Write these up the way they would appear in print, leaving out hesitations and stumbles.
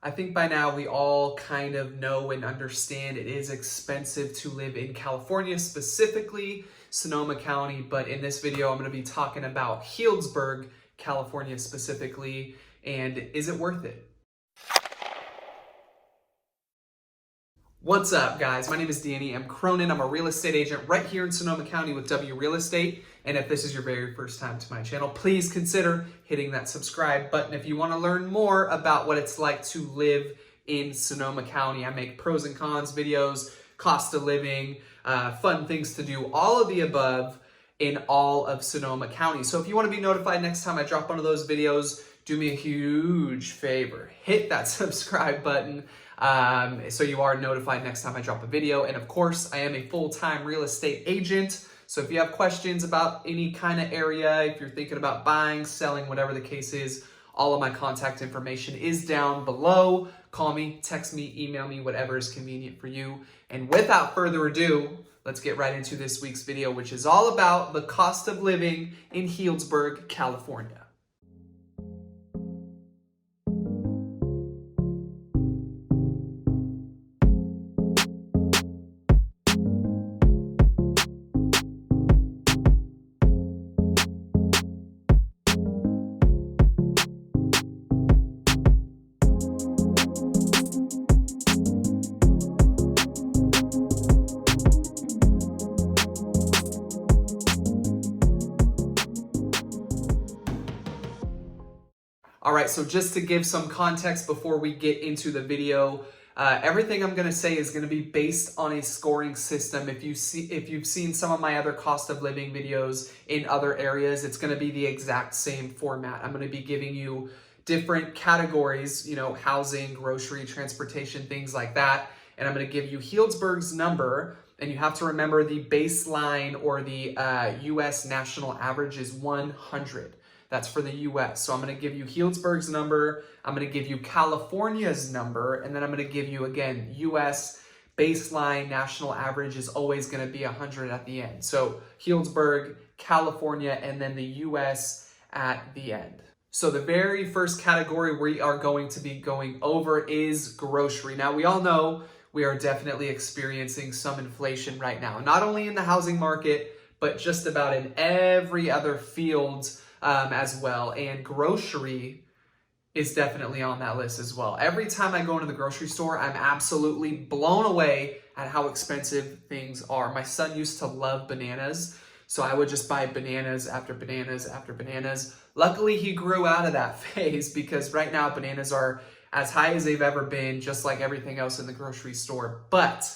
I think by now we all kind of know and understand it is expensive to live in California, specifically Sonoma County, but in this video I'm going to be talking about Healdsburg, California specifically, and is it worth it? What's up, guys? My name is Danny. I'm Cronin. I'm a real estate agent right here in Sonoma County with W Real Estate. And if this is your very first time to my channel, please consider hitting that subscribe button if you want to learn more about what it's like to live in Sonoma County. I make pros and cons videos, cost of living, fun things to do, all of the above in all of Sonoma County. So if you want to be notified next time I drop one of those videos, do me a huge favor. Hit that subscribe button. So you are notified next time I drop a video. And of course, I am a full-time real estate agent. So if you have questions about any kind of area, if you're thinking about buying, selling, whatever the case is, all of my contact information is down below. Call me, text me, email me, whatever is convenient for you. And without further ado, let's get right into this week's video, which is all about the cost of living in Healdsburg, California. All right, so just to give some context before we get into the video, everything I'm gonna say is gonna be based on a scoring system. If you've seen some of my other cost of living videos in other areas, it's gonna be the exact same format. I'm gonna be giving you different categories, housing, grocery, transportation, things like that. And I'm gonna give you Healdsburg's number, and you have to remember the baseline or the US national average is 100. That's for the US. So I'm gonna give you Healdsburg's number, I'm gonna give you California's number, and then I'm gonna give you, again, US baseline national average is always gonna be 100 at the end. So Healdsburg, California, and then the US at the end. So the very first category we are going to be going over is grocery. Now we all know we are definitely experiencing some inflation right now, not only in the housing market, but just about in every other field as well. And grocery is definitely on that list as well. Every time I go into the grocery store, I'm absolutely blown away at how expensive things are. My son used to love bananas, so I would just buy bananas after bananas after bananas. Luckily, he grew out of that phase because right now bananas are as high as they've ever been, just like everything else in the grocery store. But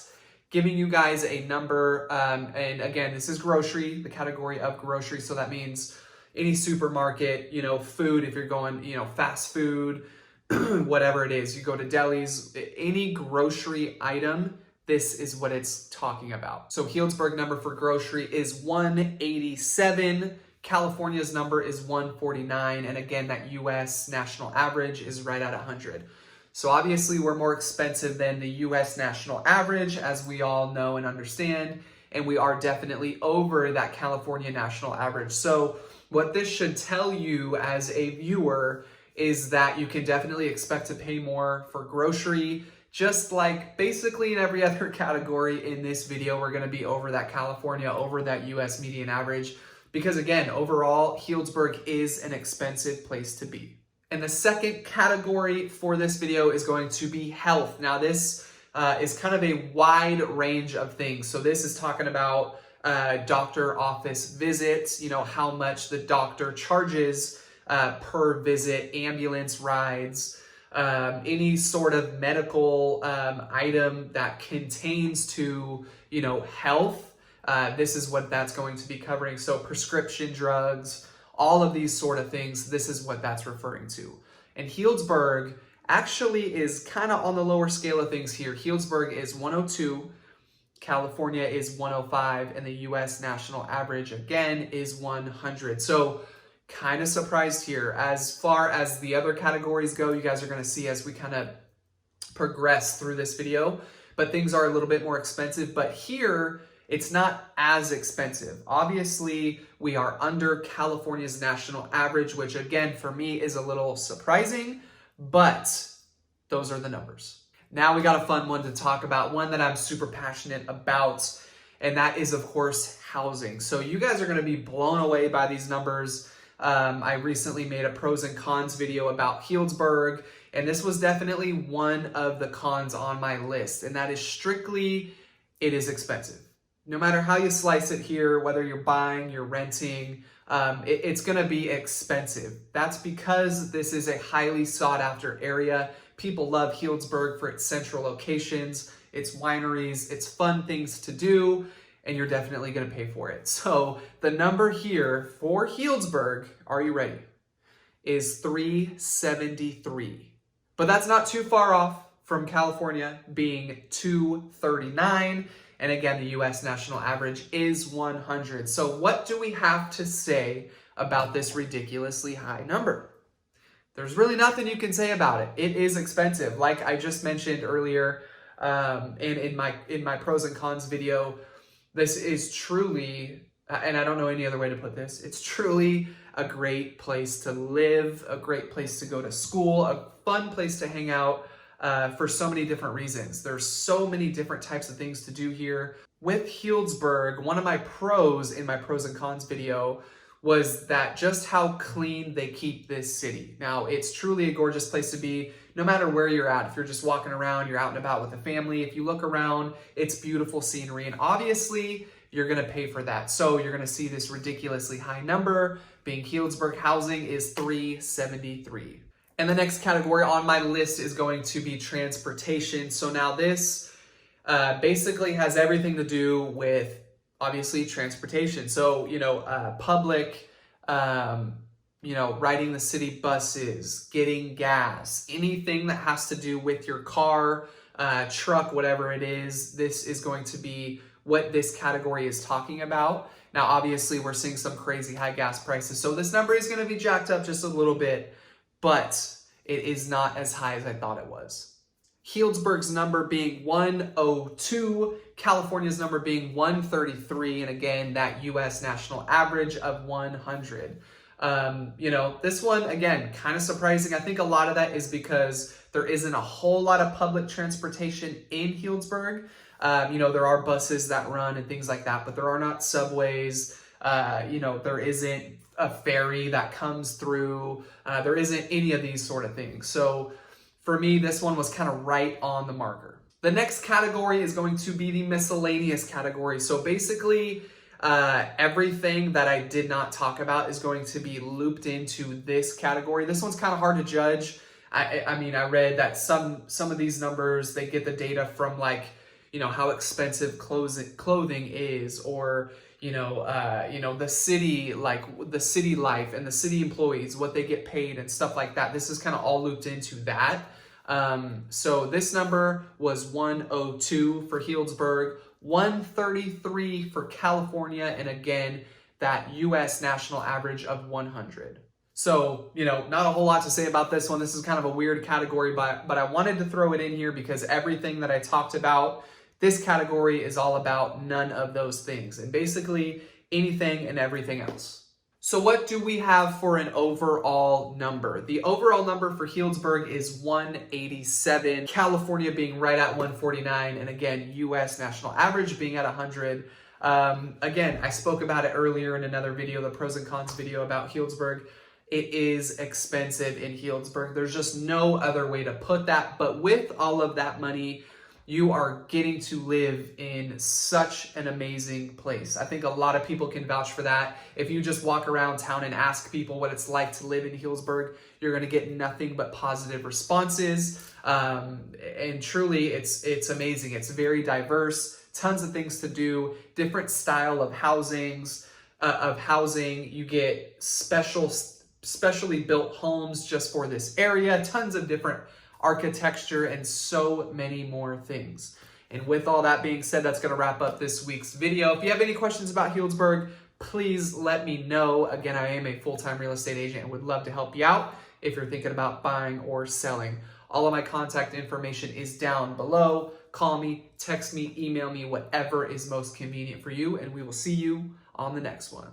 giving you guys a number, and again, this is grocery, the category of grocery, so that means any supermarket, food, if you're going, fast food, whatever it is, you go to delis, any grocery item, this is what it's talking about. So Healdsburg number for grocery is 187. California's number is 149. And again, that US national average is right at 100. So obviously we're more expensive than the US national average, as we all know and understand. And we are definitely over that California national average. So what this should tell you as a viewer is that you can definitely expect to pay more for grocery, just like basically in every other category in this video, we're gonna be over that California, over that US median average, because again, overall, Healdsburg is an expensive place to be. And the second category for this video is going to be health. Now this is kind of a wide range of things. So this is talking about doctor office visits, how much the doctor charges per visit, ambulance rides, any sort of medical item that contains to, health. This is what that's going to be covering. So prescription drugs, all of these sort of things, this is what that's referring to. And Healdsburg actually is kind of on the lower scale of things here. Healdsburg is 102. California is 105, and the US national average, again, is 100. So kind of surprised here. As far as the other categories go, you guys are going to see as we kind of progress through this video, but things are a little bit more expensive. But here, it's not as expensive. Obviously, we are under California's national average, which again, for me, is a little surprising, but Those are the numbers. Now we got a fun one to talk about, one that I'm super passionate about, and that is, of course, housing. So you guys are going to be blown away by these numbers. I recently made a pros and cons video about Healdsburg, and this was definitely one of the cons on my list, and that is strictly, it is expensive. No matter how you slice it here, whether you're buying, you're renting, it's going to be expensive. That's because this is a highly sought after area. People love Healdsburg for its central locations, its wineries, its fun things to do, and you're definitely going to pay for it. So the number here for Healdsburg, are you ready, is $373. But that's not too far off from California being $239. And again, the US national average is 100. So what do we have to say about this ridiculously high number? There's really nothing you can say about it. It is expensive. Like I just mentioned earlier in my pros and cons video, this is truly, and I don't know any other way to put this, it's truly a great place to live, a great place to go to school, a fun place to hang out for so many different reasons. There's so many different types of things to do here. With Healdsburg, one of my pros in my pros and cons video was that just how clean they keep this city. Now, it's truly a gorgeous place to be, no matter where you're at. If you're just walking around, you're out and about with a family, if you look around, it's beautiful scenery, and obviously, you're gonna pay for that. So you're gonna see this ridiculously high number, being Healdsburg housing is $373. And the next category on my list is going to be transportation. So now this basically has everything to do with, obviously, transportation. So, public, riding the city buses, getting gas, anything that has to do with your car, truck, whatever it is, this is going to be what this category is talking about. Now, obviously, we're seeing some crazy high gas prices, so this number is going to be jacked up just a little bit, but it is not as high as I thought it was. Healdsburg's number being 102, California's number being 133, and again, that US national average of 100. This one, again, kind of surprising. I think a lot of that is because there isn't a whole lot of public transportation in Healdsburg. There are buses that run and things like that, but there are not subways. There isn't a ferry that comes through. There isn't any of these sort of things. So for me, this one was kind of right on the marker. The next category is going to be the miscellaneous category. So basically, everything that I did not talk about is going to be looped into this category. This one's kind of hard to judge. I read that some of these numbers, they get the data from how expensive clothing is, or the city, like the city life and the city employees, what they get paid and stuff like that. This is kind of all looped into that. So this number was 102 for Healdsburg, 133 for California, and again, that US national average of 100. So, not a whole lot to say about this one. This is kind of a weird category, but I wanted to throw it in here because everything that I talked about, this category is all about none of those things, and basically anything and everything else. So what do we have for an overall number? The overall number for Healdsburg is 187, California being right at 149, and again, US national average being at 100. Again, I spoke about it earlier in another video, the pros and cons video about Healdsburg. It is expensive in Healdsburg. There's just no other way to put that, but with all of that money, you are getting to live in such an amazing place. I think a lot of people can vouch for that. If you just walk around town and ask people what it's like to live in Healdsburg, you're gonna get nothing but positive responses. And truly, it's amazing. It's very diverse, tons of things to do, different style of housing. You get specially built homes just for this area, tons of different architecture, and so many more things. And with all that being said, that's going to wrap up this week's video. If you have any questions about Healdsburg, please let me know. Again, I am a full-time real estate agent and would love to help you out if you're thinking about buying or selling. All of my contact information is down below. Call me, text me, email me, whatever is most convenient for you, and we will see you on the next one.